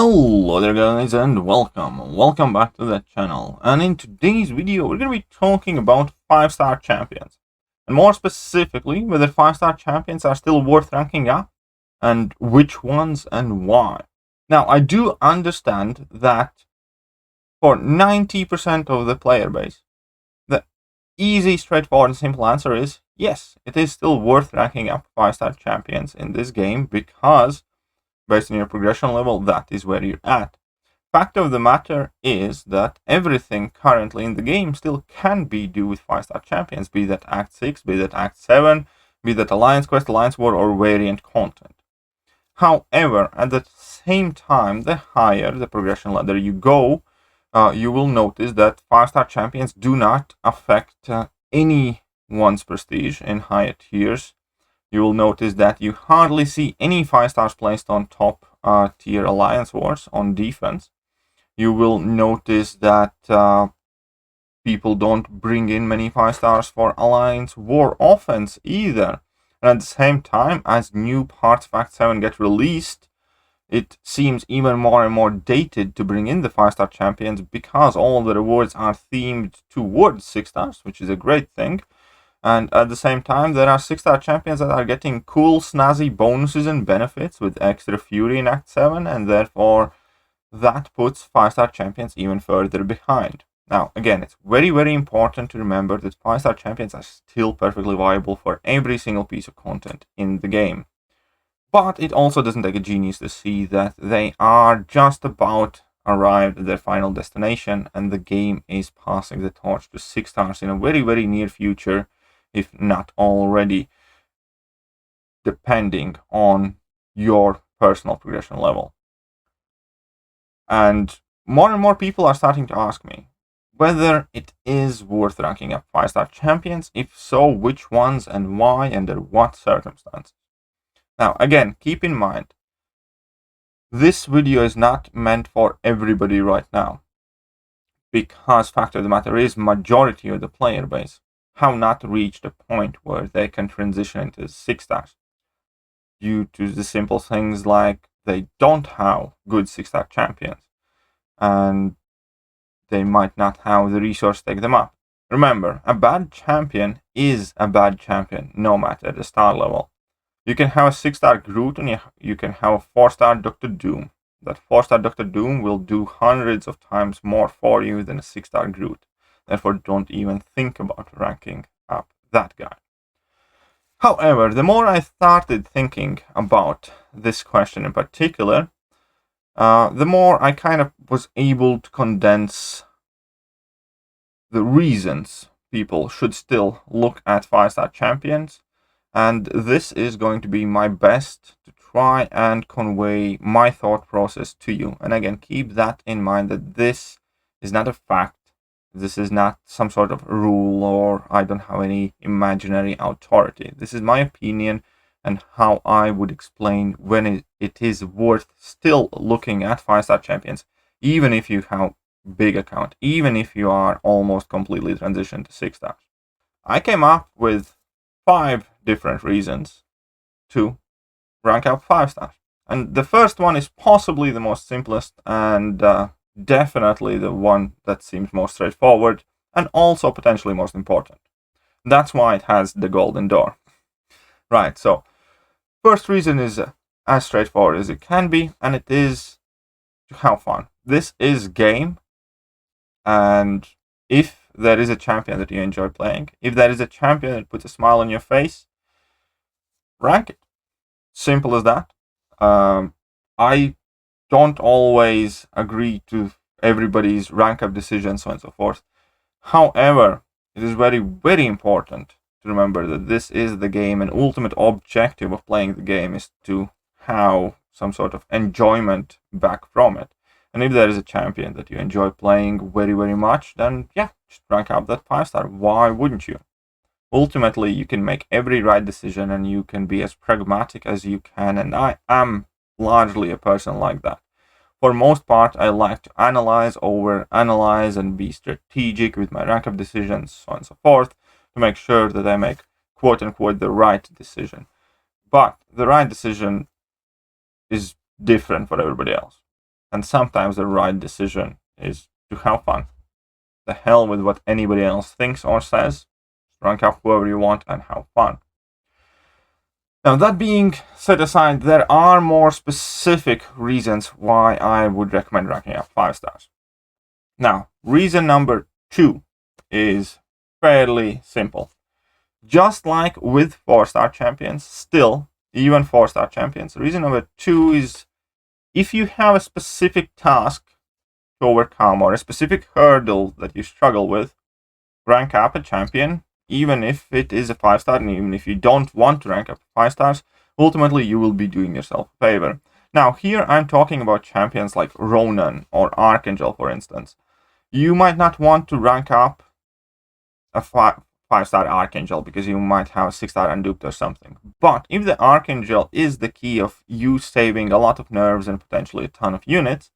Hello there guys and welcome back to the channel. And in today's video we're going to be talking about 5-star champions, and more specifically whether 5-star champions are still worth ranking up and which ones and why. Now I do understand that for 90% of the player base the easy, straightforward and simple answer is yes, it is still worth ranking up 5-star champions in this game, because based on your progression level, that is where you're at. Fact of the matter is that everything currently in the game still can be do with 5-star champions, be that Act 6, be that Act 7, be that Alliance Quest, Alliance War, or variant content. However, at the same time, the higher the progression ladder you go, you will notice that 5-star champions do not affect anyone's prestige in higher tiers. You will notice that you hardly see any 5-stars placed on top tier Alliance Wars on defense. You will notice that people don't bring in many 5-stars for Alliance War offense either. And at the same time, as new parts of Act 7 get released, it seems even more and more dated to bring in the 5-star champions, because all the rewards are themed towards 6-stars, which is a great thing. And at the same time, there are 6-star champions that are getting cool, snazzy bonuses and benefits with extra fury in Act 7, and therefore that puts 5-star champions even further behind. Now, again, it's very, very important to remember that 5-star champions are still perfectly viable for every single piece of content in the game. But it also doesn't take a genius to see that they are just about arrived at their final destination, and the game is passing the torch to 6-stars in a very, very near future, if not already, depending on your personal progression level. And more people are starting to ask me whether it is worth ranking up 5-star champions. If so, which ones and why, and under what circumstances. Now, again, keep in mind, this video is not meant for everybody right now, because fact of the matter is, majority of the player base have not reached a point where they can transition into 6-stars due to the simple things like they don't have good 6-star champions, and they might not have the resource to take them up. Remember, a bad champion is a bad champion no matter the star level. You can have a 6-star Groot and you can have a 4-star Dr. Doom. That 4-star Dr. Doom will do hundreds of times more for you than a 6-star Groot. Therefore, don't even think about ranking up that guy. However, the more I started thinking about this question in particular, the more I kind of was able to condense the reasons people should still look at 5-star champions. And this is going to be my best to try and convey my thought process to you. And again, keep that in mind, that this is not a fact. This is not some sort of rule, or I don't have any imaginary authority. This is my opinion and how I would explain when it is worth still looking at 5-star champions, even if you have big account, even if you are almost completely transitioned to 6-stars. I came up with 5 different reasons to rank up 5-stars. And the first one is possibly the most simplest and definitely the one that seems most straightforward, and also potentially most important. That's why it has the golden door. Right, so first reason is as straightforward as it can be, and it is to have fun. This is game, and if there is a champion that you enjoy playing, if there is a champion that puts a smile on your face, rank it. Simple as that. I don't always agree to everybody's rank up decisions, so on and so forth. However, it is very, very important to remember that this is the game, and ultimate objective of playing the game is to have some sort of enjoyment back from it. And if there is a champion that you enjoy playing very, very much, then yeah, just rank up that 5-star. Why wouldn't you? Ultimately, you can make every right decision, and you can be as pragmatic as you can, and I am largely a person like that. For most part, I like to analyze, over-analyze, and be strategic with my rank-up decisions, so on and so forth, to make sure that I make quote-unquote the right decision. But the right decision is different for everybody else. And sometimes the right decision is to have fun. The hell with what anybody else thinks or says. Rank up whoever you want and have fun. Now, that being set aside, there are more specific reasons why I would recommend ranking up 5 stars. Now, reason number 2 is fairly simple. Just like with 4-star champions, still, even 4-star champions, reason number 2 is if you have a specific task to overcome or a specific hurdle that you struggle with, rank up a champion, even if it is a 5-star, and even if you don't want to rank up 5 stars, ultimately you will be doing yourself a favor. Now, here I'm talking about champions like Ronan or Archangel, for instance. You might not want to rank up a 5-star Archangel because you might have a 6-star unduped or something. But if the Archangel is the key of you saving a lot of nerves and potentially a ton of units,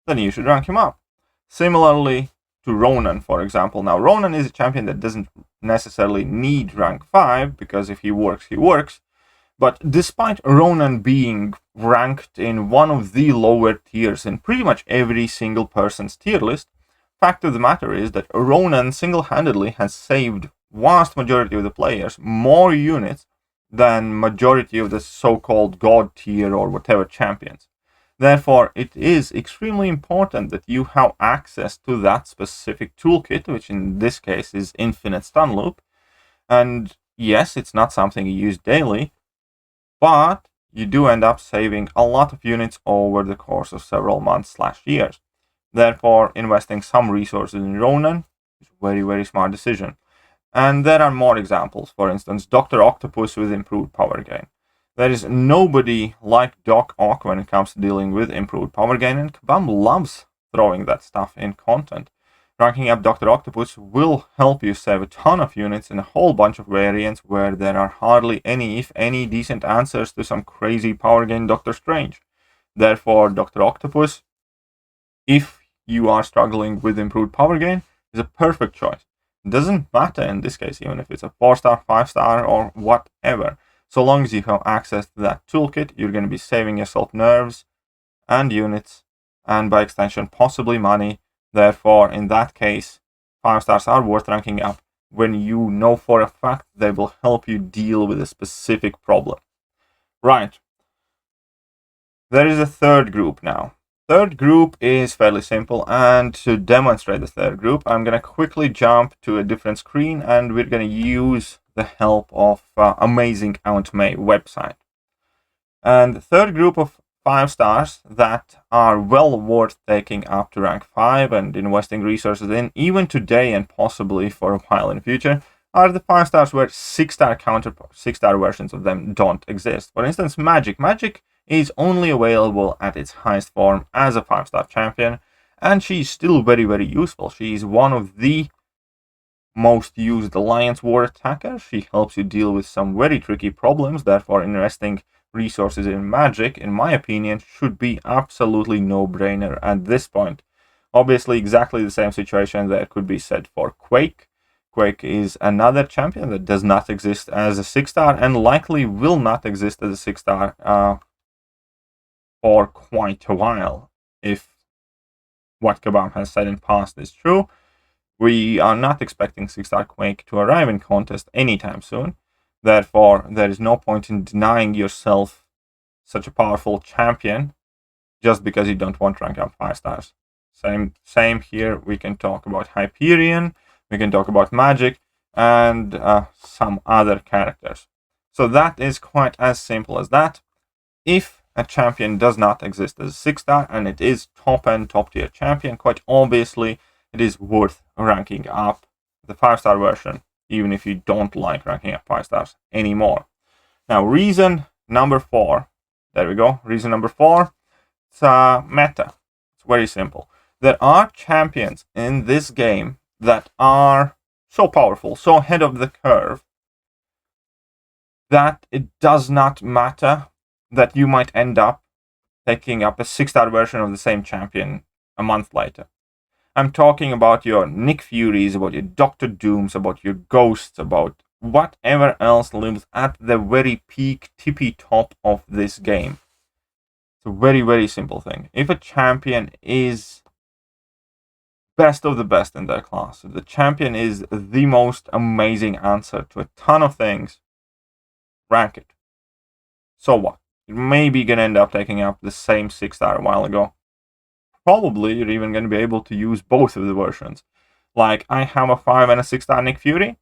then you should rank him up. Similarly to Ronan, for example. Now, Ronan is a champion that doesn't necessarily need rank 5, because if he works, he works. But despite Ronan being ranked in one of the lower tiers in pretty much every single person's tier list, fact of the matter is that Ronan single-handedly has saved vast majority of the players more units than majority of the so-called God tier or whatever champions. Therefore, it is extremely important that you have access to that specific toolkit, which in this case is Infinite Stun Loop. And yes, it's not something you use daily, but you do end up saving a lot of units over the course of several months/years. Therefore, investing some resources in Ronan is a very, very smart decision. And there are more examples. For instance, Dr. Octopus with improved power gain. There is nobody like Doc Ock when it comes to dealing with improved power gain, and Kabam loves throwing that stuff in content. Ranking up Dr. Octopus will help you save a ton of units in a whole bunch of variants where there are hardly any, if any, decent answers to some crazy power gain Doctor Strange. Therefore, Dr. Octopus, if you are struggling with improved power gain, is a perfect choice. It doesn't matter in this case, even if it's a 4-star, 5-star, or whatever. So long as you have access to that toolkit, you're going to be saving yourself nerves and units, and by extension, possibly money. Therefore, in that case, 5 stars are worth ranking up when you know for a fact they will help you deal with a specific problem. Right. There is a third group now. Third group is fairly simple, and to demonstrate the third group, I'm going to quickly jump to a different screen, and we're going to use the help of amazing Aunt May website. And the third group of 5 stars that are well worth taking up to rank 5 and investing resources in, even today and possibly for a while in the future, are the 5 stars where 6-star counter 6-star versions of them don't exist. For instance, Magic. Magic is only available at its highest form as a 5-star champion, and she's still very, very useful. She's one of the most used Alliance War attackers. She helps you deal with some very tricky problems. Therefore, investing resources in Magic, in my opinion, should be absolutely no-brainer at this point. Obviously, exactly the same situation that could be said for Quake. Quake is another champion that does not exist as a 6-star and likely will not exist as a 6-star for quite a while. If what Kabam has said in past is true, we are not expecting 6-star Quake to arrive in contest anytime soon. Therefore, there is no point in denying yourself such a powerful champion just because you don't want to rank up 5 stars. Same here. We can talk about Hyperion, we can talk about Magic, and some other characters. So that is quite as simple as that. If a champion does not exist as a 6-star and it is top-end, top-tier champion, quite obviously it is worth ranking up the 5-star version, even if you don't like ranking up 5 stars anymore. Now, reason number 4. There we go. Reason number 4. It's meta. It's very simple. There are champions in this game that are so powerful, so ahead of the curve, that it does not matter that you might end up taking up a 6-star version of the same champion a month later. I'm talking about your Nick Furies, about your Doctor Dooms, about your Ghosts, about whatever else lives at the very peak, tippy top of this game. It's a very, very simple thing. If a champion is best of the best in their class, if the champion is the most amazing answer to a ton of things, rank it. So what? You're maybe going to end up taking up the same 6-star a while ago. Probably you're even going to be able to use both of the versions. Like, I have a 5 and a 6-star Nick Fury,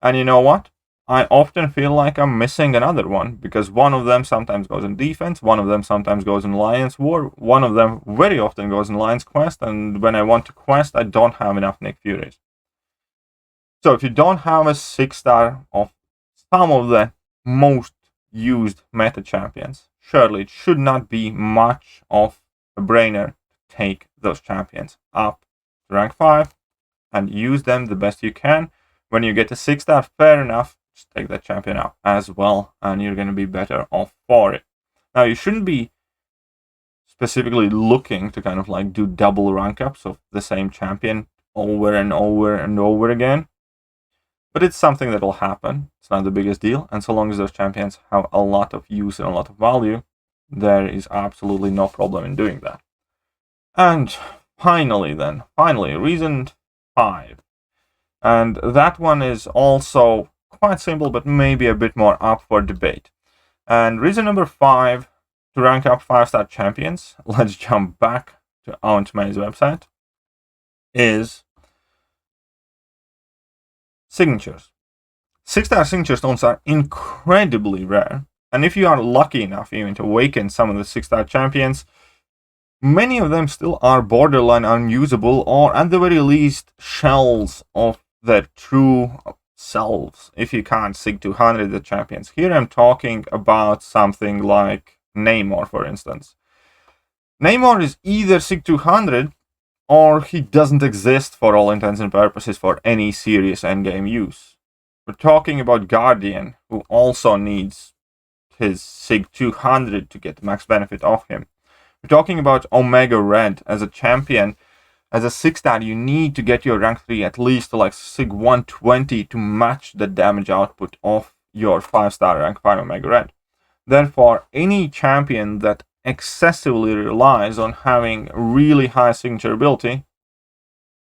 and you know what? I often feel like I'm missing another one, because one of them sometimes goes in defense, one of them sometimes goes in Alliance War, one of them very often goes in Alliance Quest, and when I want to quest, I don't have enough Nick Furies. So if you don't have a 6-star of some of the most used meta champions, surely it should not be much of a brainer to take those champions up to rank 5 and use them the best you can. When you get a 6-star, fair enough, just take that champion up as well, and you're going to be better off for it. Now, you shouldn't be specifically looking to kind of like do double rank ups of the same champion over and over and over again, but it's something that will happen. It's not the biggest deal, and so long as those champions have a lot of use and a lot of value, there is absolutely no problem in doing that. And finally, reason 5. And that one is also quite simple, but maybe a bit more up for debate. And reason number 5 to rank up 5-star champions, let's jump back to Auntmay's website, is signatures. 6-star signature stones are incredibly rare, and if you are lucky enough even to awaken some of the 6-star champions, many of them still are borderline unusable, or at the very least shells of their true selves if you can't sig 200 the champions. Here I'm talking about something like Neymar, for instance. Neymar is either sig 200 or he doesn't exist for all intents and purposes for any serious endgame use. We're talking about Guardian, who also needs his sig 200 to get the max benefit of him. We're talking about Omega Red as a champion. As a 6-star, you need to get your rank 3 at least to like sig 120 to match the damage output of your 5-star rank 5 Omega Red. Therefore, any champion that excessively relies on having really high signature ability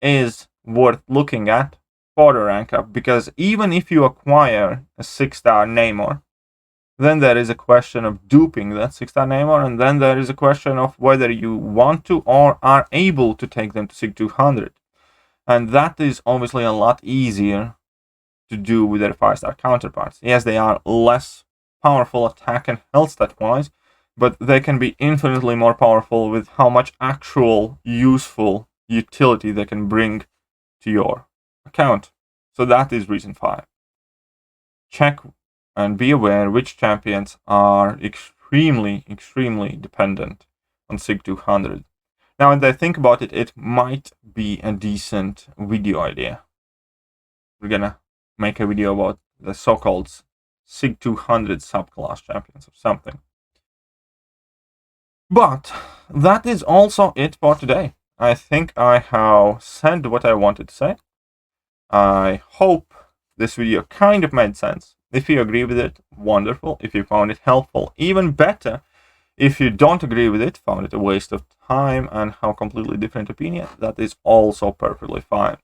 is worth looking at for a rank up, because even if you acquire a 6-star Neymar, then there is a question of duping that 6-star Neymar, and then there is a question of whether you want to or are able to take them to sig 200. And that is obviously a lot easier to do with their 5-star counterparts. Yes, they are less powerful attack and health stat-wise, but they can be infinitely more powerful with how much actual useful utility they can bring to your account. So that is reason 5. Check and be aware which champions are extremely dependent on sig 200. Now, when I think about it, it might be a decent video idea. We're gonna make a video about the so-called sig 200 subclass champions or something. But that is also it for today. I think I have said what I wanted to say. I hope this video kind of made sense. If you agree with it, wonderful. If you found it helpful, even better. If you don't agree with it, found it a waste of time and have a completely different opinion, that is also perfectly fine.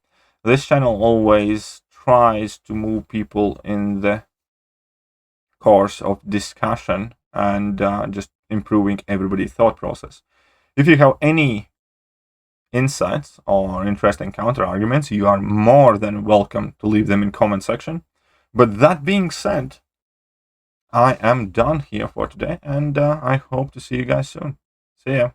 This channel always tries to move people in the course of discussion and just improving everybody's thought process. If you have any insights or interesting counter arguments, you are more than welcome to leave them in comment section. But that being said, I am done here for today, and I hope to see you guys soon. See ya.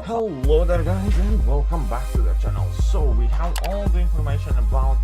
Hello there guys, and welcome back to the channel. So we have all the information about the